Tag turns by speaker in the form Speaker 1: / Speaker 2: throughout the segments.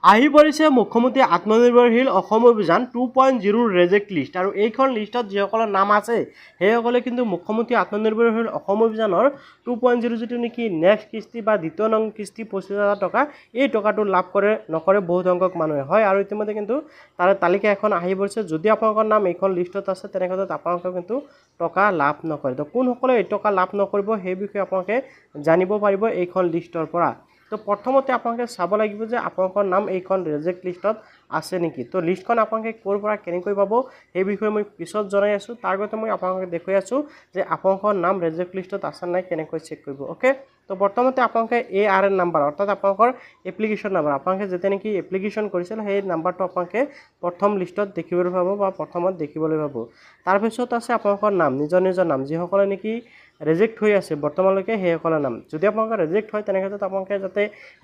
Speaker 1: আহি পৰিছে মুখ্যমন্ত্ৰী আত্মনিৰ্ভৰশীল অসম অভিযান 2.0 ৰেজেক্ট লিষ্ট আৰু এইখন লিষ্টত যিসকলৰ নাম আছে সেইসকলে কিন্তু মুখ্যমন্ত্ৰী আত্মনিৰ্ভৰশীল অসম অভিযানৰ 2.0 যিটো নেকি নেক্সট কিস্তি বা দ্বিতীয় নং কিস্তি 25,000 টকা এই টকাটো লাভ নকৰে বহুত সংখ্যক মানুহে হয় আৰু ইতিমধ্যে কিন্তু তাৰ তালিকা এখন আহি পৰিছে যদি আপোনালোকৰ নাম এইখন লিষ্টত আছে তেনেক্ষেত্ৰত আপোনালোকে কিন্তু টকা লাভ নকৰে তো কোনসকলে এই টকা লাভ নকৰিব সেই বিষয়ে আপোনালোকে জানিব পাৰিব এইখন লিষ্টৰ পৰা তো প্ৰথমতে আপোনালোকে চাব লাগিব যে আপোনালোকৰ নাম এইখন ৰেজেক্ট লিষ্টত আছে নেকি তো লিষ্টখন আপোনালোকে ক'ৰ পৰা কেনেকৈ পাব সেই বিষয়ে মই পিছত জনাই আছো তাৰ আগতে মই আপোনালোকক দেখুৱাই আছো যে আপোনালোকৰ নাম ৰেজেক্ট লিষ্টত আছে নাই কেনেকৈ চেক কৰিব ওকে তো প্ৰথমতে আপোনালোকে ARN নাম্বাৰ অৰ্থাৎ আপোনালোকৰ এপ্লিকেশ্যন নাম্বাৰ আপোনালোকে যেতিয়া নেকি এপ্লিকেশ্যন কৰিছিল সেই নাম্বাৰটো আপোনালোকে প্ৰথম লিষ্টত দেখিবলৈ পাব বা প্ৰথমত দেখিবলৈ পাব তাৰপিছত আছে আপোনালোকৰ নাম নিজৰ নাম যিসকলে নেকি ৰেজেক্ট হৈ আছে বৰ্তমানলৈকে সেইসকলৰ নাম যদি আপোনালোকৰ ৰেজেক্ট হয় তেনেক্ষেত্ৰত আপোনালোকে যাতে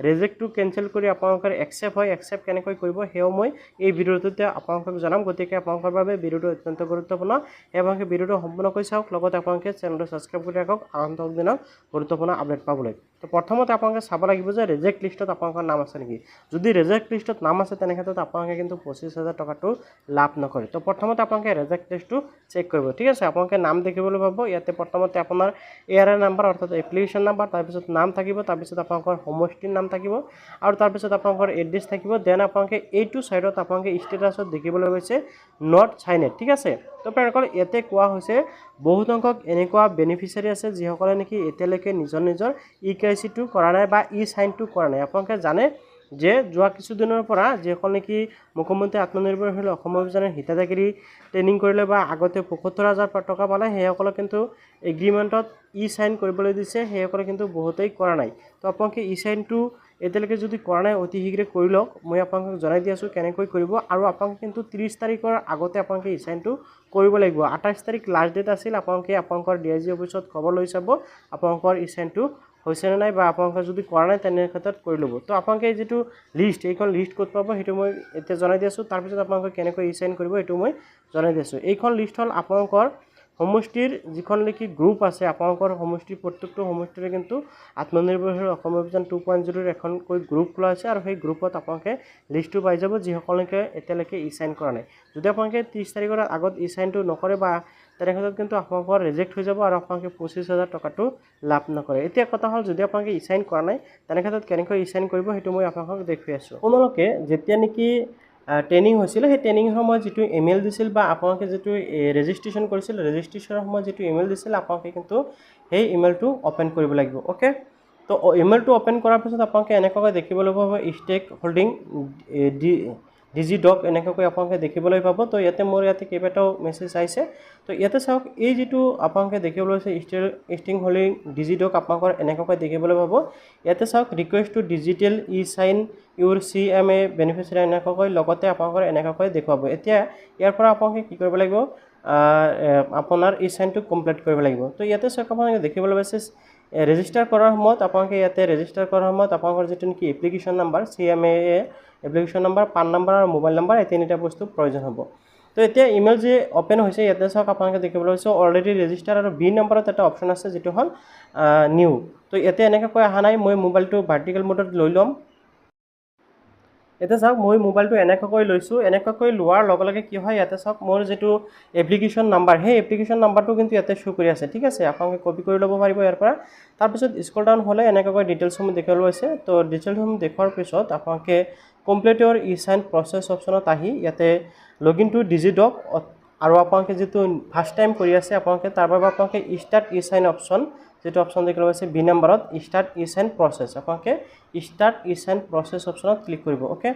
Speaker 1: ৰেজেক্টটো কেনচেল কৰি আপোনালোকৰ একচেপ্ট হয় একচেপ্ট কেনেকৈ কৰিব সেয়াও মই এই ভিডিঅ'টোতে আপোনালোকক জনাম গতিকে আপোনালোকৰ বাবে ভিডিঅ'টো অত্যন্ত গুৰুত্বপূৰ্ণ আপোনালোকে ভিডিঅ'টো সম্পূৰ্ণকৈ চাওক লগতে আপোনালোকে চেনেলটো ছাবস্ক্ৰাইব কৰি ৰাখক আগন্তুক দিনত গুৰুত্বপূৰ্ণ আপডেট পাবলৈ তো প্ৰথমতে আপোনালোকে চাব লাগিব যে ৰেজেক্ট লিষ্টত আপোনালোকৰ নাম আছে নেকি যদি ৰেজেক্ট লিষ্টত নাম আছে তেনেক্ষেত্ৰত আপোনালোকে কিন্তু 25,000 টকাটো লাভ নকৰে তো প্ৰথমতে আপোনালোকে ৰেজেক্ট লিষ্টটো চেক কৰিব ঠিক আছে আপোনালোকে নাম দেখিবলৈ পাব ইয়াতে প্ৰথমতে আপোনাৰ ARN নাম্বাৰ অৰ্থাৎ এপ্লিকেশ্যন নাম্বাৰ তাৰপিছত নাম থাকিব তাৰপিছত আপোনালোকৰ সমষ্টিৰ নাম থাকিব আৰু তাৰপিছত আপোনালোকৰ এড্ৰেছ থাকিব দেন আপোনালোকে এইটো সাইডত আপোনালোকে ষ্টেটাছত দেখিবলৈ পাইছে নট সাইনেড ঠিক আছে তো আপোনালোকৰ ইয়াতে কোৱা হৈছে বহুত সংখ্যক এনেকুৱা বেনিফিচিয়াৰী আছে যিসকলে নেকি এতিয়ালৈকে নিজৰ ইকেআইচিটো কৰা নাই বা সাইনটো কৰা নাই আপোনালোকে জানে যে যোৱা কিছুদিনৰ পৰা যিসকল নেকি মুখ্যমন্ত্ৰী আত্মনিৰ্ভৰশীল অসম অভিযানৰ হিতাধিকাৰী ট্ৰেইনিং কৰিলে বা আগতে ৭৫,০০০ টকা পালে সেইসকলে কিন্তু এগ্ৰিমেণ্টত সাইন কৰিবলৈ দিছে সেইসকলে কিন্তু বহুতেই কৰা নাই তো আপোনালোকে সাইনটো এতিয়ালৈকে যদি কৰা নাই অতি শীঘ্ৰে কৰি লওক মই আপোনালোকক জনাই দি আছোঁ কেনেকৈ কৰিব আৰু আপোনালোকে কিন্তু 30 তাৰিখৰ আগতে আপোনালোকে সাইনটো কৰিব লাগিব 28 তাৰিখ লাষ্ট ডেট আছিল আপোনালোকে আপোনালোকৰ DIG অফিচত খবৰ লৈ চাব আপোনালোকৰ সাইনটো হৈছে নে নাই বা আপোনালোকে যদি কৰা নাই তেনে ক্ষেত্ৰত কৰি ল'ব তো আপোনালোকে যেটো লিষ্ট এইখন লিষ্ট ক'ত পাব সেইটো মই এতিয়া জনাই দি আছোঁ তাৰপিছত আপোনালোকে কেনেকৈ সাইন কৰিব এইটো মই জনাই দি আছোঁ এইখন লিষ্ট হ'ল আপোনালোকৰ সমষ্টিৰ যিখন নেকি গ্ৰুপ আছে আপোনালোকৰ সমষ্টিৰ প্ৰত্যেকটো সমষ্টিৰে কিন্তু আত্মনিৰ্ভৰশীল অসম অভিযান 2.0 এখনকৈ গ্ৰুপ খোলা আছে আৰু সেই গ্ৰুপত আপোনালোকে লিষ্টটো পাই যাব যিসকলকে এতিয়ালৈকে সাইন কৰা নাই যদি আপোনালোকে 30 তাৰিখৰ আগত সাইনটো নকৰে বা তেনেক্ষেত্ৰত কিন্তু আপোনালোকৰ ৰিজেক্ট হৈ যাব আৰু আপোনালোকে 25,000 টকাটো লাভ নকৰে এতিয়া কথা হ'ল যদি আপোনালোকে সাইন কৰা নাই তেনেক্ষেত্ৰত কেনেকৈ সাইন কৰিব সেইটো মই আপোনালোকক দেখুৱাই আছোঁ আপোনালোকে যেতিয়া নেকি ট্ৰেইনিং হৈছিল সেই ট্ৰেইনিংৰ সময়ত যেটো ইমেইল দিছিল বা আপোনালোকে যেটো ৰেজিষ্ট্ৰেচন কৰিছিল ৰেজিষ্ট্ৰেচনৰ সময়ত যেটো ইমেইল দিছিল আপোনালোকে কিন্তু সেই ইমেইলটো ওপেন কৰিব লাগিব ওকে তো ইমেইলটো ওপেন কৰাৰ পিছত আপোনালোকে এনেকৈ দেখিবলৈ পাব ষ্টেক হোল্ডিং DigiDoc এনেকৈ আপোনালোকে দেখিবলৈ পাব তো ইয়াতে মোৰ ইয়াতে কেইবাটাও মেছেজ আহিছে তো ইয়াতে চাওক এই যেটো আপোনালোকে দেখিবলৈ আছে ষ্টেক হোল্ডিং DigiDoc আপোনালোকৰ এনেকৈ দেখিবলৈ পাব ইয়াতে চাওক ৰিকুৱেষ্ট টু ডিজিটেল সাইন ইউৰ CMA বেনিফিচিয়াৰী এনেকৈ লগতে আপোনালোকৰ এনেকৈ দেখুৱাব এতিয়া ইয়াৰ পৰা আপোনালোকে কি কৰিব লাগিব আপোনাৰ সাইনটো কমপ্লিট কৰিব লাগিব তো ইয়াতে চাওক আপোনালোকে দেখিবলৈ পাইছে ৰেজিষ্টাৰ কৰাৰ সময়ত আপোনালোকে ইয়াতে ৰেজিষ্টাৰ কৰাৰ সময়ত আপোনালোকৰ যেটো নেকি application number CMA application number PAN number আৰু মোবাইল নাম্বাৰ এই তিনিটা বস্তু প্ৰয়োজন হ'ব তো এতিয়া ইমেইল যে ওপেন হৈছে ইয়াতে চাওক আপোনালোকে দেখিবলৈ পাইছে অলৰেডি ৰেজিষ্টাৰ আৰু বি নম্বৰত এটা অপচন আছে যেটো হ'ল নিউ তো ইয়াতে এনেকৈ অহা নাই মই মোবাইলটো ভাৰ্টিকেল মোডত লৈ ল'ম এতিয়া চাওক মই মোবাইলটো এনেকৈ লৈছোঁ এনেকৈ লোৱাৰ লগে লগে কি হয় ইয়াতে চাওক মোৰ যেটো এপ্লিকেশ্যন নাম্বাৰ সেই এপ্লিকেশ্যন নাম্বাৰটো কিন্তু ইয়াতে শো কৰি আছে ঠিক আছে আপোনালোকে কপি কৰি ল'ব পাৰিব ইয়াৰ পৰা তাৰপিছত স্ক্ৰল ডাউন হ'লে এনেকৈ ডিটেইলছসমূহ দেখিবলৈ পাইছে তো ডিটেইলছসমূহ দেখুৱাৰ পিছত আপোনালোকে কমপ্লিট ইউৰ সাইন প্ৰচেছ অপচনত আহি ইয়াতে লগইন টু DigiDoc আৰু আপোনালোকে যেটো ফাৰ্ষ্ট টাইম কৰি আছে আপোনালোকে তাৰ বাবে আপোনালোকে ষ্টাৰ্ট সাইন অপচন যেটো অপচন দেখিবলৈ পাইছে বি নম্বৰত ষ্টাৰ্ট সাইন প্ৰচেছ আপোনালোকে ষ্টাৰ্ট সাইন প্ৰচেছ অপচনত ক্লিক কৰিব ওকে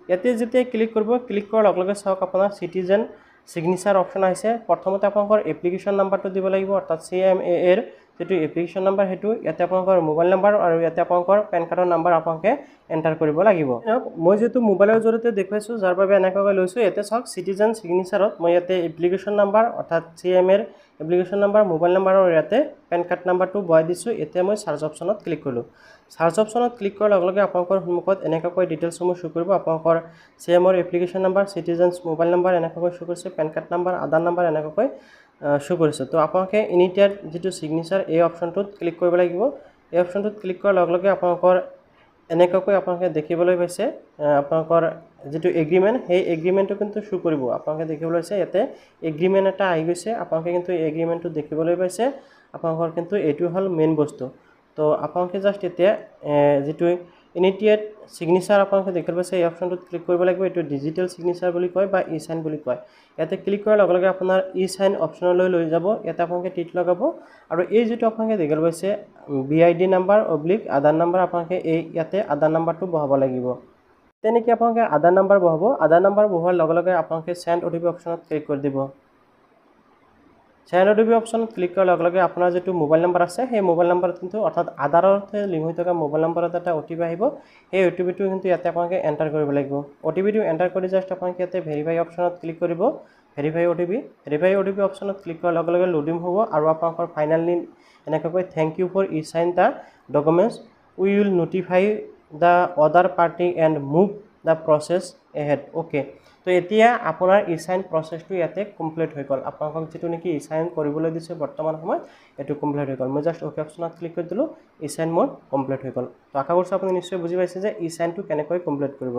Speaker 1: ইয়াতে যেতিয়া ক্লিক কৰিব ক্লিক কৰাৰ লগে লগে চাওক আপোনাৰ সিটিজেন সিগনেচাৰ অপচন আহিছে প্ৰথমতে আপোনালোকৰ এপ্লিকেশ্যন নাম্বাৰটো দিব লাগিব অৰ্থাৎ CMA এৰ যেটো এপ্লিকেশ্যন নাম্বাৰ হেতু ইয়াতে আপোনালোকৰ মোবাইল নাম্বাৰ আৰু ইয়াতে আপোনালোকৰ পেন কাৰ্ডৰ নাম্বাৰ আপোনালোকে এন্টাৰ কৰিব লাগিব মই যেটো মোবাইলৰ জৰিয়তে দেখুৱাইছো যাৰ বাবে এনেকৈ লৈছো ইয়াতে চাওক সিটিজেন সিগনেচাৰত মই ইয়াতে এপ্লিকেশ্যন নাম্বাৰ অৰ্থাৎ CMA এৰ এপ্লিকেশ্যন নাম্বাৰ মোবাইল নাম্বাৰ আৰু ইয়াতে পেন কাৰ্ড নাম্বাৰটো বহাই দিছো এতিয়া মই সাৰ্চ অপচনত ক্লিক কৰিলো সাৰ্চ অপচনত ক্লিক কৰাৰ লগে লগে আপোনালোকৰ সন্মুখত এনেকৈ ডিটেইলছসমূহ শো কৰিব আপোনালোকৰ CMA এৰ এপ্লিকেশ্যন নাম্বাৰ সিটিজেনছ মোবাইল নাম্বাৰ এনেকৈ শো কৰিছে পেন কাৰ্ড নাম্বাৰ আধাৰ নাম্বাৰ এনেকৈ শো কৰিছে তো আপোনালোকে ইনিটিয়েট যেটো সিগনেচাৰ এই অপচনটোত ক্লিক কৰিব লাগিব এই অপচনটোত ক্লিক কৰাৰ লগে লগে আপোনালোকৰ এনেকুৱাকৈ আপোনালোকে দেখিবলৈ পাইছে আপোনালোকৰ যিটো এগ্ৰিমেণ্ট সেই এগ্ৰিমেণ্টটো কিন্তু শ্ব' কৰিব আপোনালোকে দেখিবলৈ পাইছে ইয়াতে এগ্ৰিমেণ্ট এটা আহি গৈছে আপোনালোকে কিন্তু এগ্ৰিমেণ্টটো দেখিবলৈ পাইছে আপোনালোকৰ কিন্তু এইটো হ'ল মেইন বস্তু তো আপোনালোকে জাষ্ট এতিয়া যিটো ইনিটিয়েট ছিগনেচাৰ আপোনালোকে দেখিবলৈ পাইছে এই অপশ্যনটোত ক্লিক কৰিব লাগিব এইটো ডিজিটেল ছিগনেচাৰ বুলি কয় বা ই চাইন বুলি কয় ইয়াতে ক্লিক কৰাৰ লগে লগে আপোনাৰ ই চাইন অপশ্যনলৈ লৈ যাব ইয়াতে আপোনালোকে টিক লগাব আৰু এই যিটো আপোনালোকে দেখিবলৈ পাইছে BID নাম্বাৰ অব্লিক আধাৰ নাম্বাৰ আপোনালোকে এই ইয়াতে আধাৰ নাম্বাৰটো বহাব লাগিব তেনেকৈ আপোনালোকে আধাৰ নাম্বাৰ বহাব আধাৰ নাম্বাৰ বহোৱাৰ লগে লগে আপোনালোকে চেণ্ড OTP অপশ্যনত ক্লিক কৰি দিব চেণ্ড OTP অপশ্যনত ক্লিক কৰাৰ লগে লগে আপোনাৰ যিটো মোবাইল নাম্বাৰ আছে সেই মোবাইল নাম্বাৰত কিন্তু অৰ্থাৎ আধাৰৰ সৈতে লিংক হৈ থকা মোবাইল নাম্বাৰত এটা OTP আহিব সেই OTPটো কিন্তু ইয়াতে আপোনালোকে এণ্টাৰ কৰিব লাগিব OTPটো এণ্টাৰ কৰি জাষ্ট আপোনালোকে ইয়াতে ভেৰিফাই অপশ্যনত ক্লিক কৰিব ভেৰিফাই OTP অপশ্যনত ক্লিক কৰাৰ লগে লগে লোডিং হ'ব আৰু আপোনালোকৰ ফাইনেলি এনেকুৱাকৈ thank you for e sign the documents we will notify the other party and move the process ahead okay তো এতিয়া আপোনাৰ ই চাইন প্ৰচেছটো ইয়াতে কমপ্লিট হৈ গ'ল আপোনালোকক যিটো নেকি ই চাইন কৰিবলৈ দিছে বৰ্তমান সময়ত এইটো কমপ্লিট হৈ গ'ল মই জাষ্ট অ'কে অপশ্যনত ক্লিক কৰি দিলোঁ ই চাইন মোৰ কমপ্লিট হৈ গ'ল তো আশা কৰিছোঁ আপুনি নিশ্চয় বুজি পাইছে যে ই চাইনটো কেনেকৈ কমপ্লিট কৰিব